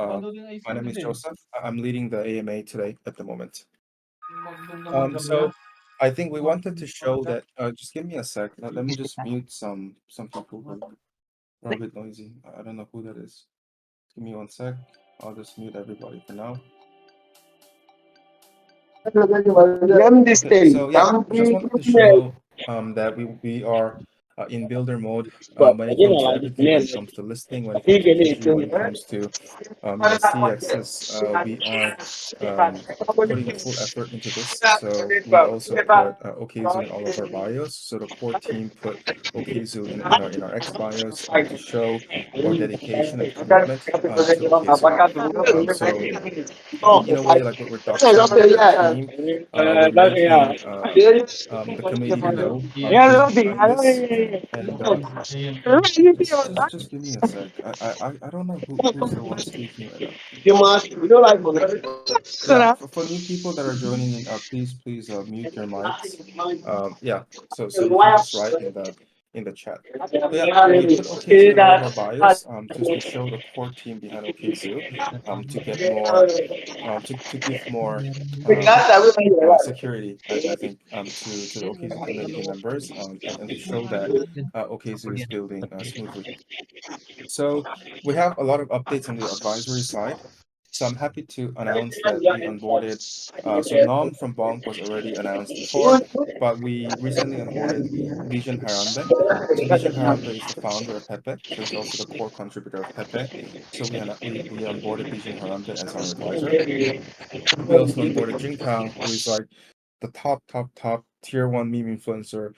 My name is Joseph. I'm leading the AMA today at the moment. Magdamag-damag. So I think we wanted to show that. Just give me a sec. Let me just mute some people who are a bit noisy. I don't know who that is. Give me one sec. I'll just mute everybody for now. Okay, so yeah, just wanted to show that we are in builder mode when it comes to everything, when it comes to listing, when it comes to TG, when it comes to the CXs, we are putting a full effort into this. So we also put Okzoo in all of our bios. So the core team put Okzoo in our X bios to show our dedication and commitment to Okzoo. So in a way, like we're doxing the team. We're making the community know who's behind this, and just give me a sec. I don't know who's the one speaking right now. Yeah, for new people that are joining in, please mute your mics. Yeah, so you can just write in the chat. So yeah, we put Okzoo in all of our bios just to show the core team behind Okzoo to get more to give more security, I think, to the Okzoo community members, and to show that Okzoo is building smoothly. So we have a lot of updates on the advisory side. So I'm happy to announce that we onboarded. So Nom from Bonk was already announced before, but we recently onboarded Bijan Harambe. So Bijan Harambe is the founder of Pepe, so he's also the core contributor of Pepe. So we onboarded Bijan Harambe as our advisor. We also onboarded Jin Kang, who is like the top tier one meme influencer,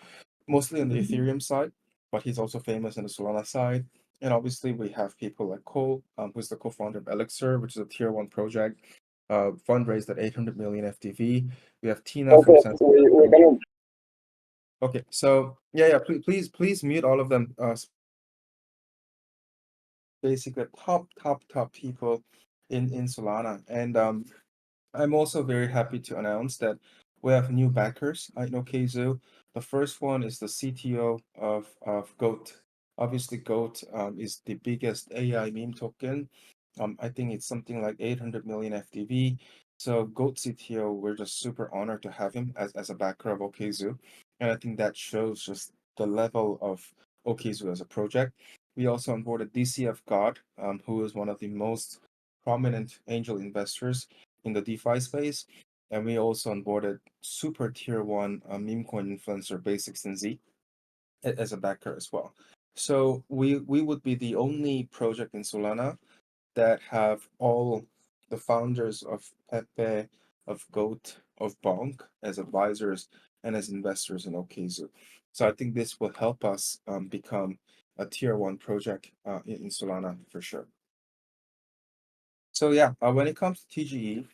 mostly on the Ethereum side, but he's also famous on the Solana side. And obviously, we have people like Cole, who's the co-founder of Elixir, which is a tier one project, fundraised at 800 million FTV. We have Tina from Sen. Okay, so yeah, please mute all of them. Basically, top people in Solana, and I'm also very happy to announce that we have new backers in Okzoo. The first one is the CTO of Goat. Obviously, Goat is the biggest AI meme token. I think it's something like 800 million FTV. So Goat CTO, we're just super honored to have him as a backer of Okzoo. And I think that shows just the level of Okzoo as a project. We also onboarded DCF God, who is one of the most prominent angel investors in the DeFi space. And we also onboarded super tier one meme coin influencer Basics and Z as a backer as well. So we would be the only project in Solana that have all the founders of Pepe, of Goat, of Bonk as advisors and as investors in Okzoo. So I think this will help us become a tier one project in Solana for sure. So yeah, when it comes to TGE,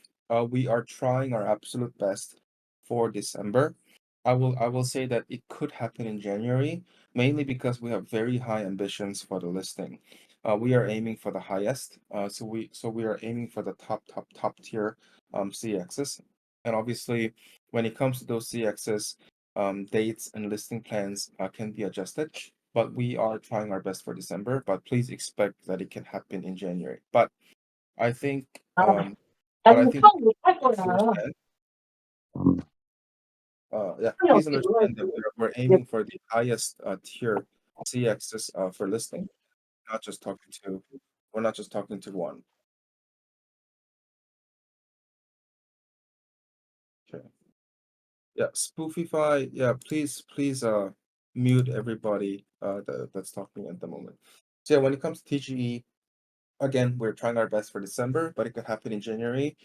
we are trying our absolute best for December. I will say that it could happen in January, mainly because we have very high ambitions for the listing. We are aiming for the highest. So we are aiming for the top tier CXs. And obviously, when it comes to those CXs, dates and listing plans can be adjusted. But we are trying our best for December. But please expect that it can happen in January. I think, but I think understand, yeah, please understand that we're aiming for the highest tier CXs for listing, not just talking to, we're not just talking to one. Okay. Yeah, Spoofify, yeah, please mute everybody that's talking at the moment. So yeah, when it comes to TGE, again, we're trying our best for December, but it could happen in January,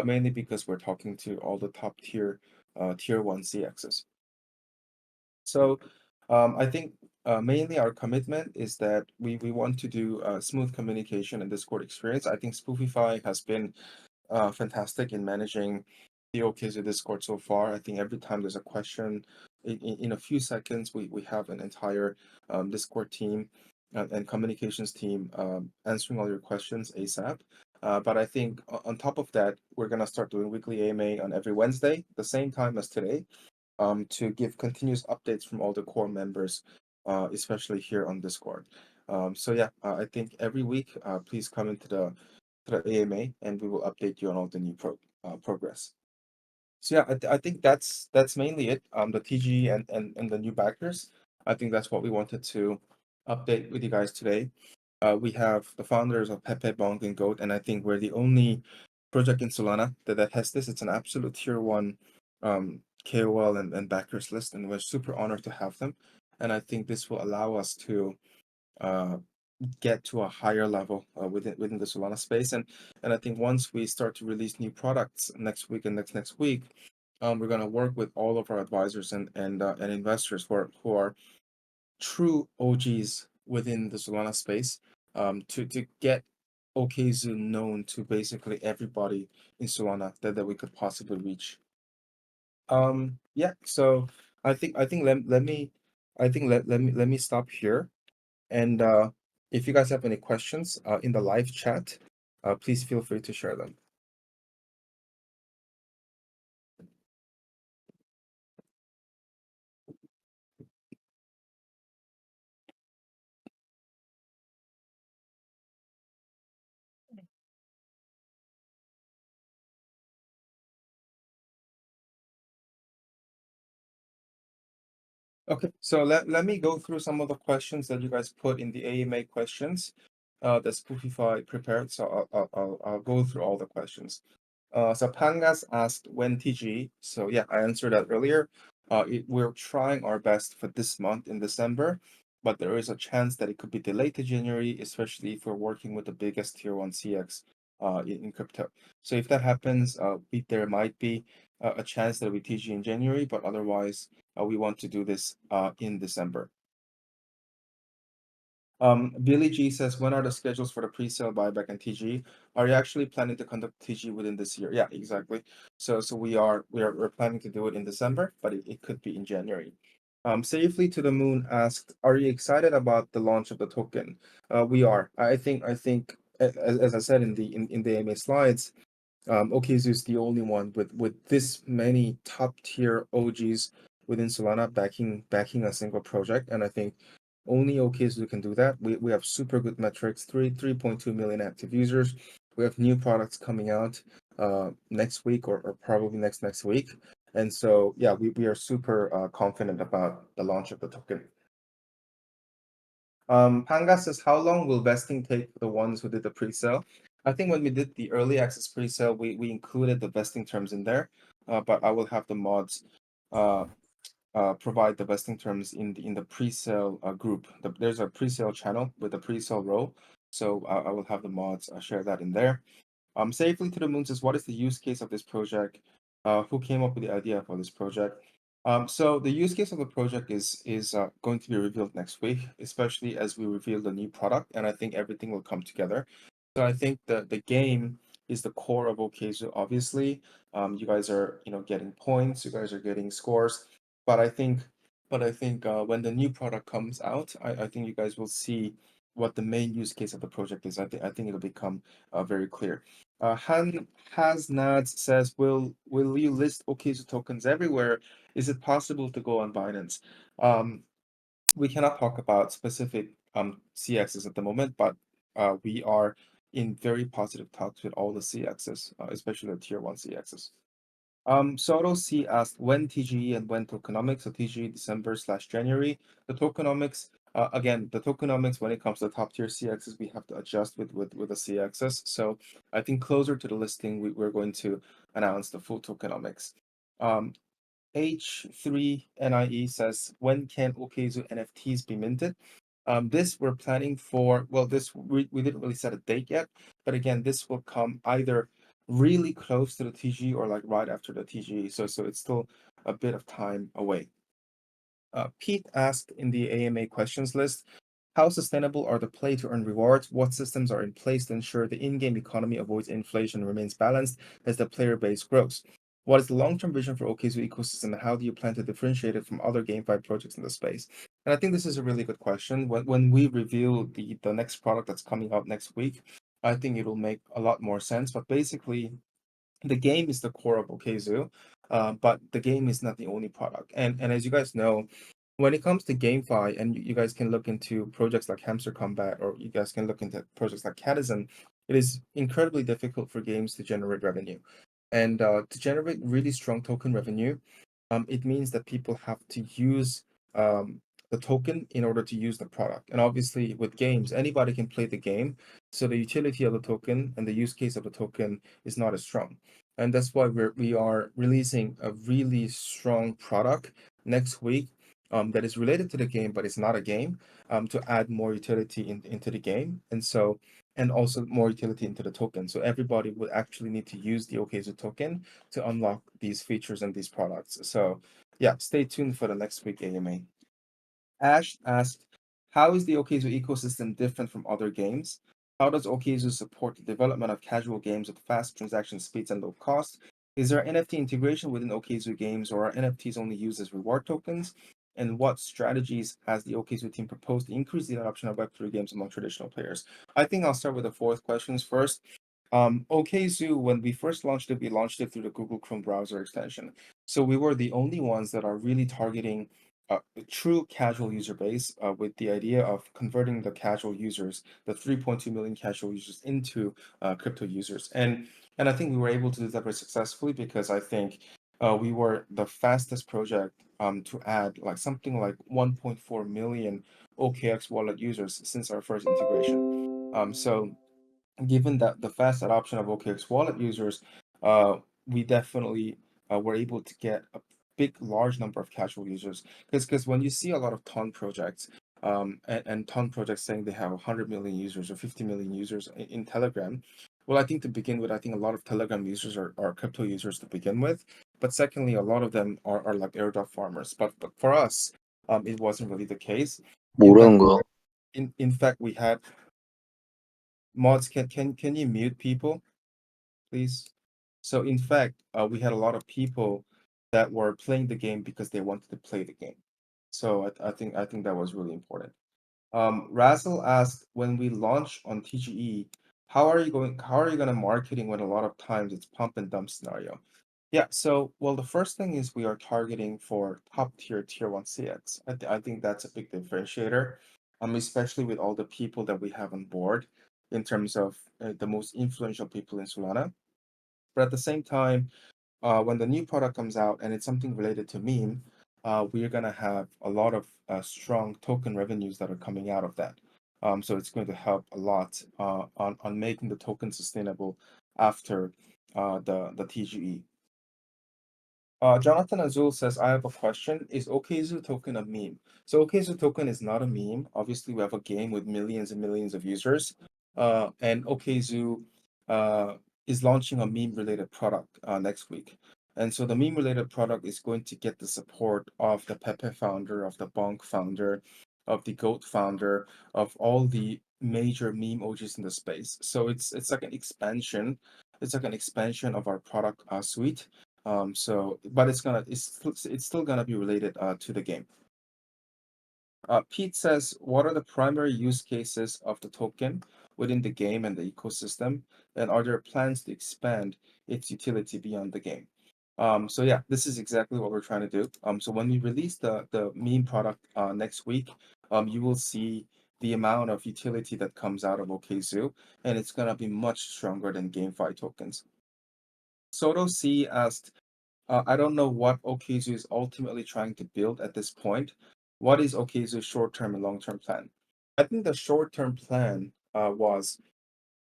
mainly because we're talking to all the top tier one CXs. So I think mainly our commitment is that we want to do smooth communication and Discord experience. I think Spoofify has been fantastic in managing the Okzoo Discord so far. I think every time there's a question, in a few seconds, we have an entire Discord team and communications team answering all your questions ASAP. But I think on top of that, we're gonna start doing weekly AMA on every Wednesday, the same time as today, to give continuous updates from all the core members, especially here on Discord. So yeah, I think every week, please come into the to the AMA, and we will update you on all the new progress. So yeah, I think that's mainly it. The TG and the new backers. I think that's what we wanted to update with you guys today. We have the founders of Pepe, Bonk, and Goat, and I think we're the only project in Solana that has this. It's an absolute tier one KOL and backers list, and we're super honored to have them. And I think this will allow us to uh, get to a higher level within the Solana space. And I think once we start to release new products next week and next week, we're gonna work with all of our advisors and investors who are true OGs within the Solana space, to get Okzoo known to basically everybody in Solana that we could possibly reach. Yeah, so I think let me I think let me stop here. And if you guys have any questions in the live chat, please feel free to share them. Okay, so let me go through some of the questions that you guys put in the AMA questions that Spoofify prepared. So I'll go through all the questions. So Pangas asked when TG. So yeah, I answered that earlier. We're trying our best for this month in December, but there is a chance that it could be delayed to January, especially if we're working with the biggest tier one CX in crypto. So if that happens, there might be a chance that we TG in January, but otherwise, we want to do this in December. Billy G says, when are the schedules for the pre-sale buyback and TG? Are you actually planning to conduct TG within this year? Yeah, exactly. So we're planning to do it in December, but it could be in January. Safely to the Moon asked, are you excited about the launch of the token? We are. I think as I said in the AMA slides, Okzoo is the only one with this many top tier OGs within Solana backing a single project, and I think only Okzoo can do that. We have super good metrics, 3.2 million active users. We have new products coming out next week or probably next week, and so yeah, we are super confident about the launch of the token. Panga says, how long will vesting take for the ones who did the pre-sale? I think when we did the early access pre-sale, we included the vesting terms in there, but I will have the mods uh, provide the vesting terms in the pre-sale group. There's a pre-sale channel with a pre-sale row, so I will have the mods share that in there. Safely to the Moon says, what is the use case of this project? Who came up with the idea for this project? So the use case of the project is going to be revealed next week, especially as we reveal the new product, and I think everything will come together. So I think the game is the core of Okzoo. Obviously, you guys are getting points, you guys are getting scores, but I think when the new product comes out, I think you guys will see what the main use case of the project is. I think it'll become very clear. Han Hasnads says, will you list Okzoo tokens everywhere? Is it possible to go on Binance? Um, we cannot talk about specific CXs at the moment, but we are in very positive talks with all the CXs, especially the tier one CXs. Soto C asked when TGE and when tokenomics. So TGE December/January. The tokenomics, again, the tokenomics when it comes to top tier CXs, we have to adjust with the CXs. So I think closer to the listing, we're going to announce the full tokenomics. H3NIE says, when can Okzoo NFTs be minted? This we're planning for, well, this we didn't really set a date yet, but again, this will come either really close to the TG or like right after the TG. So it's still a bit of time away. Pete asked in the AMA questions list, how sustainable are the play to earn rewards? What systems are in place to ensure the in-game economy avoids inflation and remains balanced as the player base grows? What is the long-term vision for Okzoo ecosystem and how do you plan to differentiate it from other GameFi projects in the space? And I think this is a really good question. When we reveal the next product that's coming out next week, I think it'll make a lot more sense. But basically, the game is the core of Okzoo, but the game is not the only product. And as you guys know, when it comes to GameFi, and you guys can look into projects like Hamster Combat, or you guys can look into projects like Catizen, it is incredibly difficult for games to generate revenue. And to generate really strong token revenue, it means that people have to use um, the token in order to use the product. And obviously, with games, anybody can play the game. So the utility of the token and the use case of the token is not as strong. And that's why we are releasing a really strong product next week that is related to the game, but it's not a game, to add more utility into the game. And also more utility into the token. So everybody would actually need to use the Okzoo token to unlock these features and these products. So yeah, stay tuned for the next week AMA. Ash asked, how is the Okzoo ecosystem different from other games? How does Okzoo support the development of casual games with fast transaction speeds and low cost? Is there NFT integration within Okzoo games, or are NFTs only used as reward tokens? And what strategies has the Okzoo team proposed to increase the adoption of Web3 games among traditional players? I think I'll start with the fourth questions first. Okzoo, when we first launched it, we launched it through the Google Chrome browser extension. So we were the only ones that are really targeting a true casual user base, with the idea of converting the casual users, the 3.2 million casual users, into crypto users. And I think we were able to do that very successfully because I think we were the fastest project to add like something like 1.4 million OKX wallet users since our first integration. So given that the fast adoption of OKX wallet users, uh, we definitely were able to get a big, large number of casual users. Because when you see a lot of ton projects, and ton projects saying they have 100 million users or 50 million users in Telegram, well, I think to begin with, I think a lot of Telegram users are crypto users to begin with. But secondly, a lot of them are like airdrop farmers. But for us, it wasn't really the case. In fact, 모르는 거야. in fact, we had mods. Can you mute people, please? So in fact, we had a lot of people that were playing the game because they wanted to play the game. So I think that was really important. Razzle asked, when we launch on TGE, how are you gonna marketing when a lot of times it's pump and dump scenario? Yeah, so well, the first thing is we are targeting for top tier one CX. I think that's a big differentiator, especially with all the people that we have on board in terms of the most influential people in Solana. But at the same time, when the new product comes out and it's something related to meme, we're gonna have a lot of strong token revenues that are coming out of that. So it's going to help a lot on making the token sustainable after the TGE. Jonathan Azul says, I have a question. Is Okzoo token a meme? So Okzoo token is not a meme. Obviously, we have a game with millions and millions of users. And Okzoo is launching a meme-related product next week. And so the meme-related product is going to get the support of the Pepe founder, of the Bonk founder, of the Goat founder, of all the major meme OGs in the space. So it's like an expansion. It's like an expansion of our product suite. But it's still gonna be related to the game. Pete says, what are the primary use cases of the token within the game and the ecosystem? And are there plans to expand its utility beyond the game? So yeah, this is exactly what we're trying to do. So when we release the meme product next week, you will see the amount of utility that comes out of Okzoo, and it's gonna be much stronger than GameFi tokens. Soto C asked, I don't know what Okzoo is ultimately trying to build at this point. What is Okzoo's short-term and long-term plan? I think the short-term plan was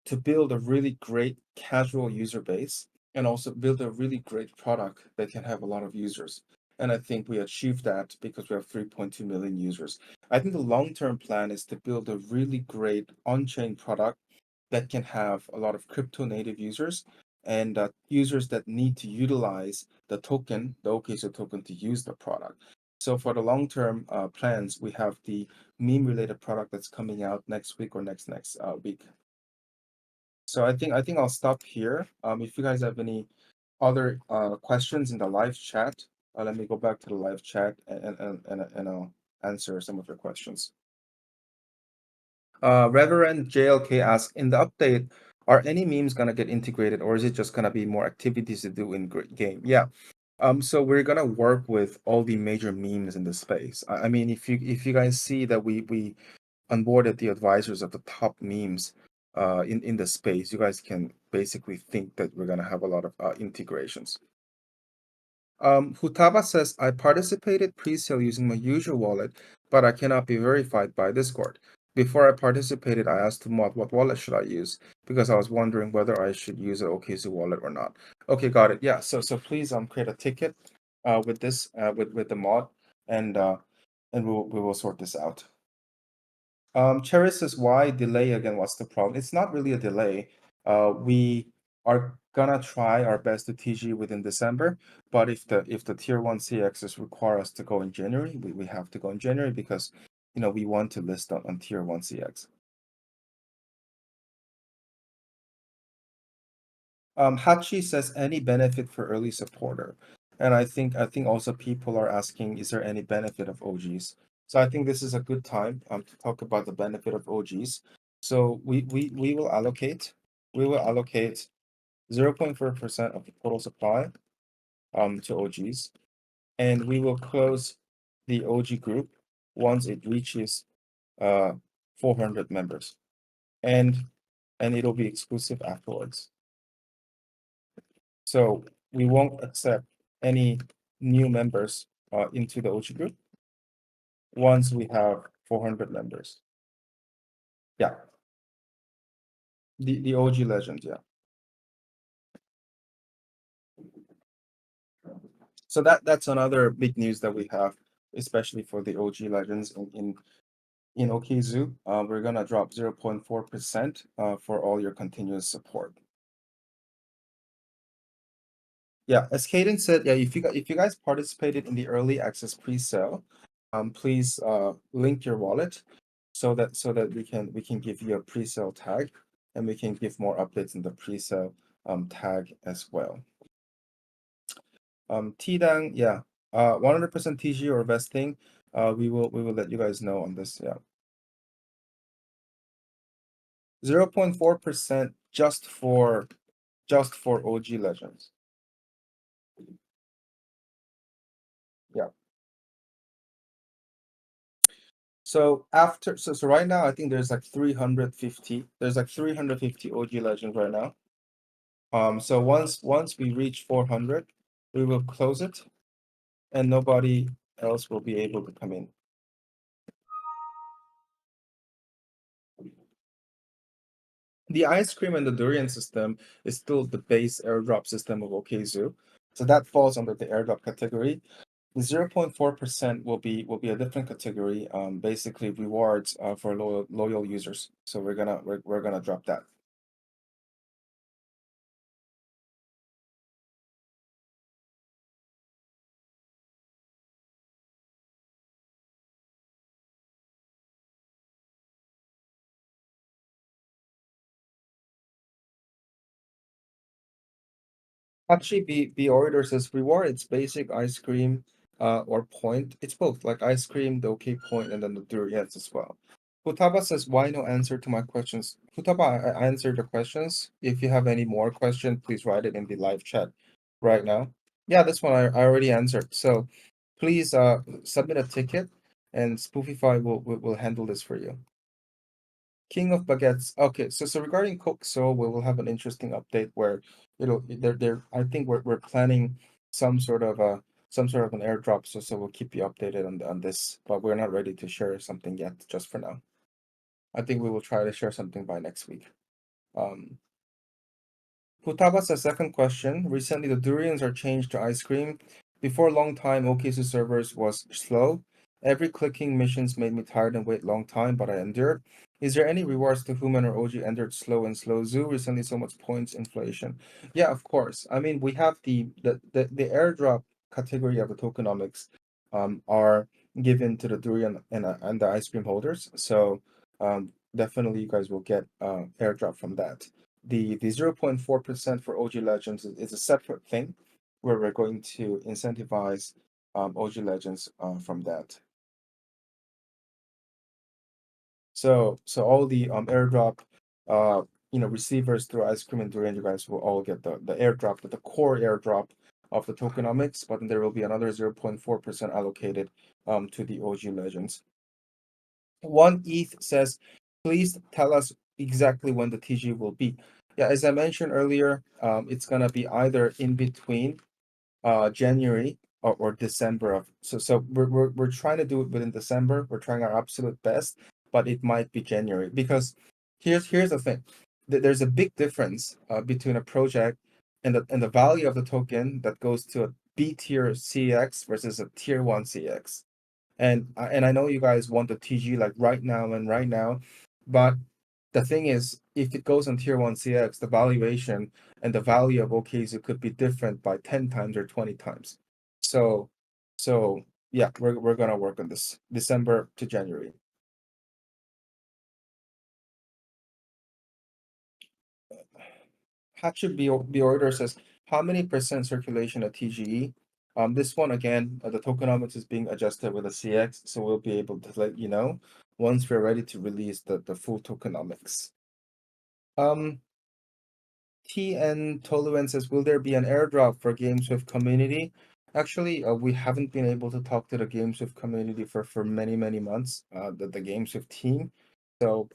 to build a really great casual user base and also build a really great product that can have a lot of users. And I think we achieved that because we have 3.2 million users. I think the long-term plan is to build a really great on-chain product that can have a lot of crypto native users and users that need to utilize the token, the OKSO token, to use the product. So for the long-term plans, we have the meme-related product that's coming out next week or next week. So I think I'll stop here. If you guys have any other questions in the live chat, let me go back to the live chat and I'll answer some of your questions. Reverend JLK asks, in the update, are any memes gonna get integrated, or is it just gonna be more activities to do in game? Yeah. So we're gonna work with all the major memes in the space. I mean, if you guys see that we onboarded the advisors of the top memes, in the space, you guys can basically think that we're gonna have a lot of integrations. Hutaba says, I participated pre-sale using my usual wallet, but I cannot be verified by Discord. Before I participated, I asked the mod what wallet should I use because I was wondering whether I should use an Okzoo wallet or not. Okay, got it. Yeah, so please create a ticket with this with the mod and we will sort this out. Cherry says, why delay again? What's the problem? It's not really a delay. We are gonna try our best to TG within December, but if the tier 1 CXs require us to go in January, we have to go in January because we want to list on tier 1 CX. Hachi says, any benefit for early supporter? And I think also people are asking, is there any benefit of OGs? So I think this is a good time to talk about the benefit of OGs. So we will allocate 0.4% of the total supply to OGs, and we will close the OG group once it reaches 400 members, and it'll be exclusive afterwards. So we won't accept any new members into the OG group once we have 400 members. Yeah, the OG legend, yeah. So that's another big news that we have, especially for the OG legends in Okzoo. We're gonna drop 0.4% for all your continuous support. Yeah, as Caden said, yeah, if you guys participated in the early access pre-sale, please link your wallet so that we can give you a pre-sale tag and we can give more updates in the pre-sale tag as well. T-Dang, yeah, 100% TG or vesting, we will let you guys know on this. Yeah, 0.4% just for OG legends. Yeah. So right now I think there's like 350. There's like 350 OG legends right now. So once we reach 400, we will close it, and nobody else will be able to come in. The ice cream and the durian system is still the base airdrop system of Okzoo, so that falls under the airdrop category. The 0.4% will be a different category, basically rewards for loyal users. So we're gonna drop that. Actually, B Orator says reward it's basic ice cream or point. It's both like ice cream, the okay point, and then the durians as well. Futaba says, why no answer to my questions? Futaba, I answered the questions. If you have any more questions, please write it in the live chat right now. Yeah, this one I already answered. So please submit a ticket and Spoofify will handle this for you. King of Baguettes. Okay, so regarding Coke, so we will have an interesting update where there I think we're planning some sort of an airdrop, so we'll keep you updated on this, but we're not ready to share something yet, just for now. I think we will try to share something by next week. Futabas, a second question. Recently, the durians are changed to ice cream. Before a long time, OKC servers was slow. Every clicking missions made me tired and wait long time, but I endured. Is there any rewards to human or OG entered slow and slow zoo? Recently, so much points inflation. Yeah, of course. I mean, we have the airdrop category of the tokenomics are given to the durian and the ice cream holders. So definitely you guys will get airdrop from that. The 0.4% for OG Legends is a separate thing where we're going to incentivize OG Legends from that. So all the airdrop receivers through Ice Cream and Durian, you guys will all get the airdrop, the core airdrop of the tokenomics, but then there will be another 0.4% allocated to the OG Legends. One ETH says, please tell us exactly when the TG will be. Yeah, as I mentioned earlier, it's gonna be either in between January or December of, so we're trying to do it within December. We're trying our absolute best, but it might be January because here's the thing. There's a big difference between a project and the value of the token that goes to a B tier CX versus a tier one CX. And I know you guys want the TG like right now, but the thing is, if it goes on tier one CX, the valuation and the value of OKZoo could be different by 10 times or 20 times. So so yeah, we're gonna work on this December to January. Hatchet B order says how many percent circulation at TGE? This one again, the tokenomics is being adjusted with a CX, so we'll be able to let you know once we're ready to release the full tokenomics. Um, TN Toluan says, will there be an airdrop for Games with community? Actually, we haven't been able to talk to the Games with community for many months. The Games with team, so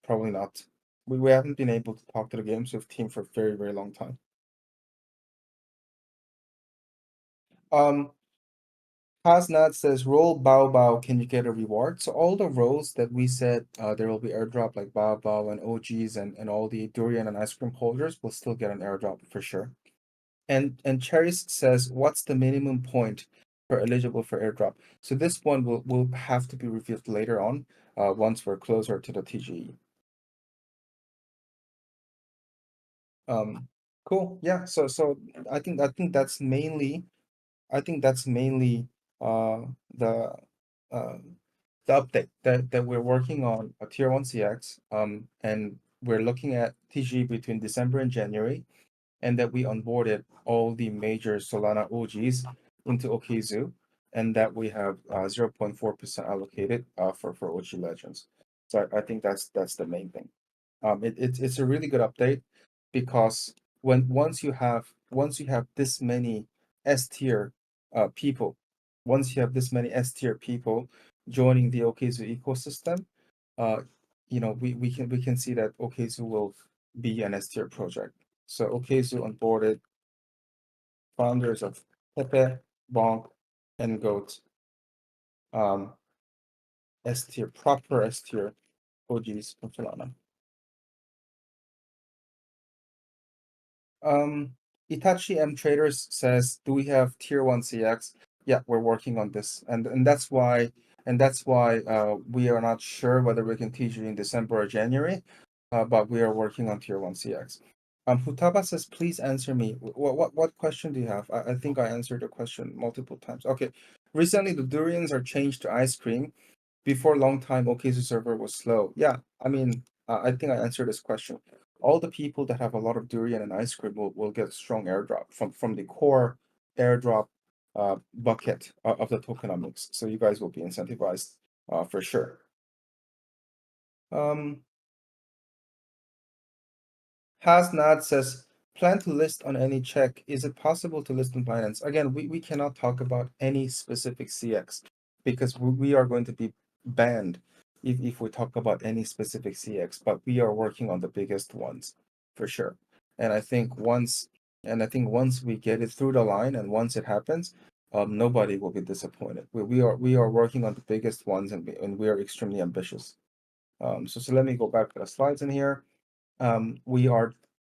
probably not. We haven't been able to talk to the Games with team for a very long time. Um, Hasnat says, roll Bao Bao, can you get a reward? So all the roles that we said there will be airdrop, like Bao Bao and OGs and all the durian and ice cream holders will still get an airdrop for sure. And Cheris says, what's the minimum point for eligible for airdrop? So this one will have to be revealed later on, once we're closer to the TGE. Cool. Yeah. So I think that's mainly uh the uh the update that we're working on a tier one CX. And we're looking at TGE between December and January, and that we onboarded all the major Solana OGs into Okzoo, and that we have 0.4% allocated for OG Legends. So I think that's the main thing. It's a really good update because once you have this many S tier people, once you have this many S tier people joining the Okzoo ecosystem, uh, we can see that Okzoo will be an S tier project. So Okzoo onboarded founders of Pepe, Bonk, and Goat, um, S tier, proper S tier OGs from Solana. Um, Itachi M Traders says, do we have tier one CX? Yeah, we're working on this, and that's why we are not sure whether we can teach you in December or January, but we are working on tier one CX. Futaba says, please answer me. What question do you have? I think I answered the question multiple times. Okay, recently the durians are changed to ice cream. Before a long time, OKC server was slow. Yeah, I mean, I think I answered this question. All the people that have a lot of durian and ice cream will get strong airdrop from the core airdrop bucket of the tokenomics. So you guys will be incentivized for sure. Um, Hasnad says, plan to list on any check. Is it possible to list on Binance? Again, we cannot talk about any specific CX because we are going to be banned if we talk about any specific CX, but we are working on the biggest ones for sure. And I think once we get it through the line and once it happens, nobody will be disappointed. We are working on the biggest ones and we are extremely ambitious. So let me go back to the slides in here. We are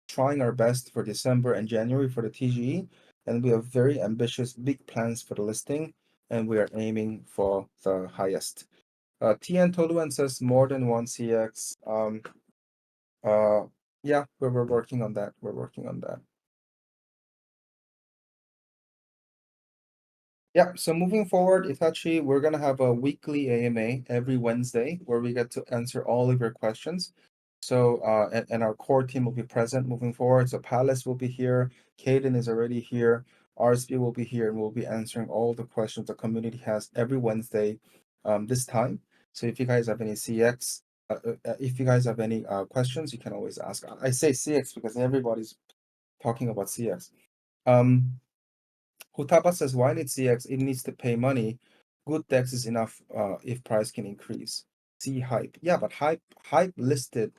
trying our best for December and January for the TGE, and we have very ambitious, big plans for the listing, and we are aiming for the highest. TN Toluan says more than one CX. Uh, yeah, we're working on that. We're working on that. Yeah, so moving forward, Itachi, we're gonna have a weekly AMA every Wednesday where we get to answer all of your questions. So and our core team will be present moving forward. So Palace will be here, Caden is already here, RSB will be here, and we'll be answering all the questions the community has every Wednesday this time. So if you guys have any CX, if you guys have any questions, you can always ask. I say CX because everybody's talking about CX. Um, Hutaba says, why need CX? It needs to pay money. Good DEX is enough if price can increase. See hype. Yeah, but hype listed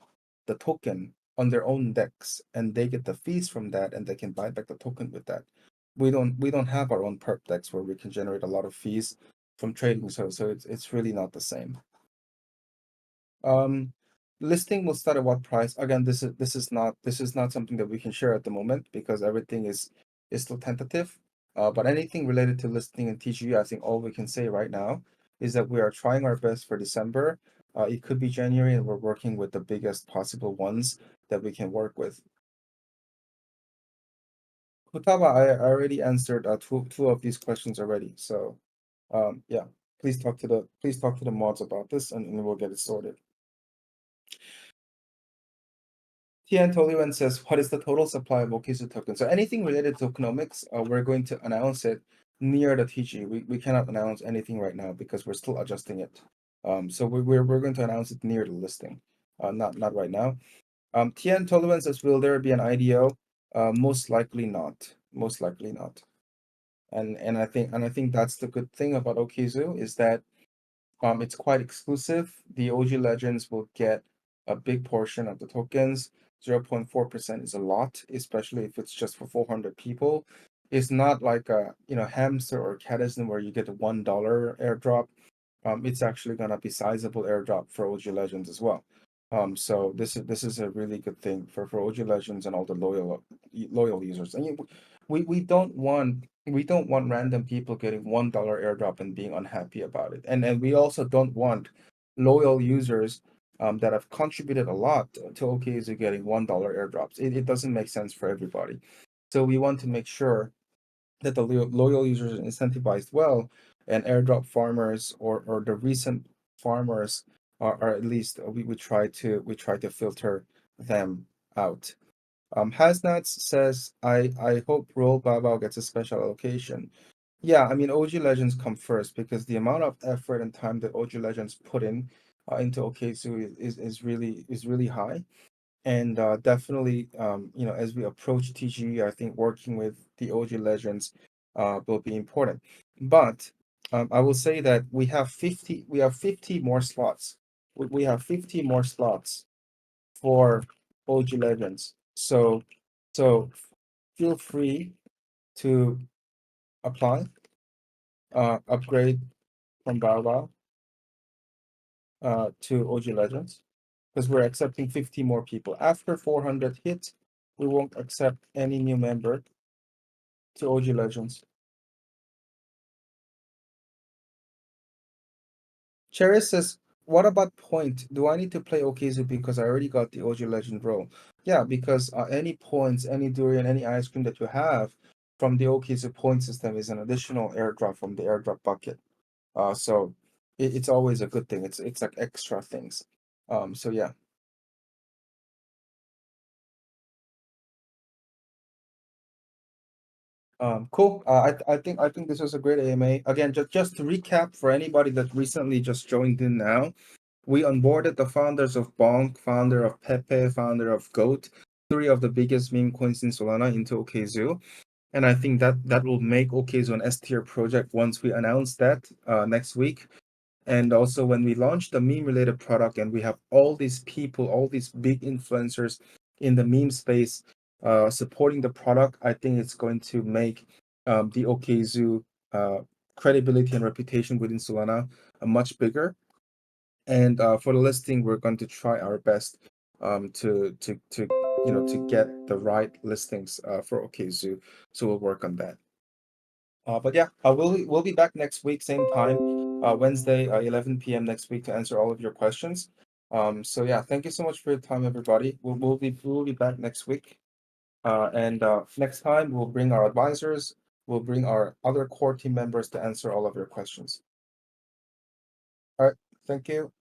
the token on their own DEX, and they get the fees from that, and they can buy back the token with that. We don't have our own perp DEX where we can generate a lot of fees from trading, so it's really not the same. Um, Listing will start at what price? Again, this is not something that we can share at the moment because everything is still tentative. But anything related to listing and TGU, I think all we can say right now is that we are trying our best for December. It could be January, and we're working with the biggest possible ones that we can work with. Futaba, I already answered two of these questions already. So yeah, please talk to the mods about this, and we'll get it sorted. Tian Toliwan says, what is the total supply of Okzoo tokens? So anything related to tokenomics, we're going to announce it near the TG. We cannot announce anything right now because we're still adjusting it. So we're going to announce it near the listing, not right now. Tian Toliwan says, will there be an IDO? Most likely not. Most likely not. And I think that's the good thing about Okzoo is that it's quite exclusive. The OG Legends will get a big portion of the tokens. 0.4% is a lot, especially if it's just for 400 people. It's not like a hamster or catism where you get a $1 airdrop. It's actually gonna be sizable airdrop for OG Legends as well. So this is a really good thing for OG Legends and all the loyal users. And we don't want random people getting $1 airdrop and being unhappy about it. And we also don't want loyal users that have contributed a lot to OKZoo getting $1 airdrops. It doesn't make sense for everybody. So we want to make sure that the loyal users are incentivized well, and airdrop farmers or the recent farmers are at least we try to filter them out. Hasnats says, I hope Roll Baba gets a special allocation. Yeah, I mean OG Legends come first because the amount of effort and time that OG Legends put in into OKZoo is really high. And definitely, as we approach TG, I think working with the OG Legends will be important. But I will say that we have 50 more slots. We have 50 more slots for OG Legends. So feel free to apply, upgrade from Bao to OG Legends because we're accepting 50 more people. After 400 hits, we won't accept any new member to OG Legends. Cherry says, what about point? Do I need to play Okizu because I already got the OG Legend role? Yeah, because any points, any durian, any ice cream that you have from the Okizu point system is an additional airdrop from the airdrop bucket. So it's always a good thing. It's like extra things. So yeah. Cool. I think this was a great AMA. Again, just to recap for anybody that recently just joined in now, we onboarded the founders of Bonk, founder of Pepe, founder of Goat, three of the biggest meme coins in Solana into Okzoo. And I think that will make Okzoo an S tier project once we announce that next week. And also when we launch the meme related product and we have all these people, all these big influencers in the meme space supporting the product, I think it's going to make the Okzoo credibility and reputation within Solana much bigger. And for the listing, we're going to try our best to get the right listings for Okzoo. So we'll work on that. But yeah, we'll be back next week, same time, Wednesday, 11 p.m. next week to answer all of your questions. So yeah, thank you so much for your time, everybody. We'll be back next week. And next time we'll bring our advisors, we'll bring our other core team members to answer all of your questions. All right, thank you.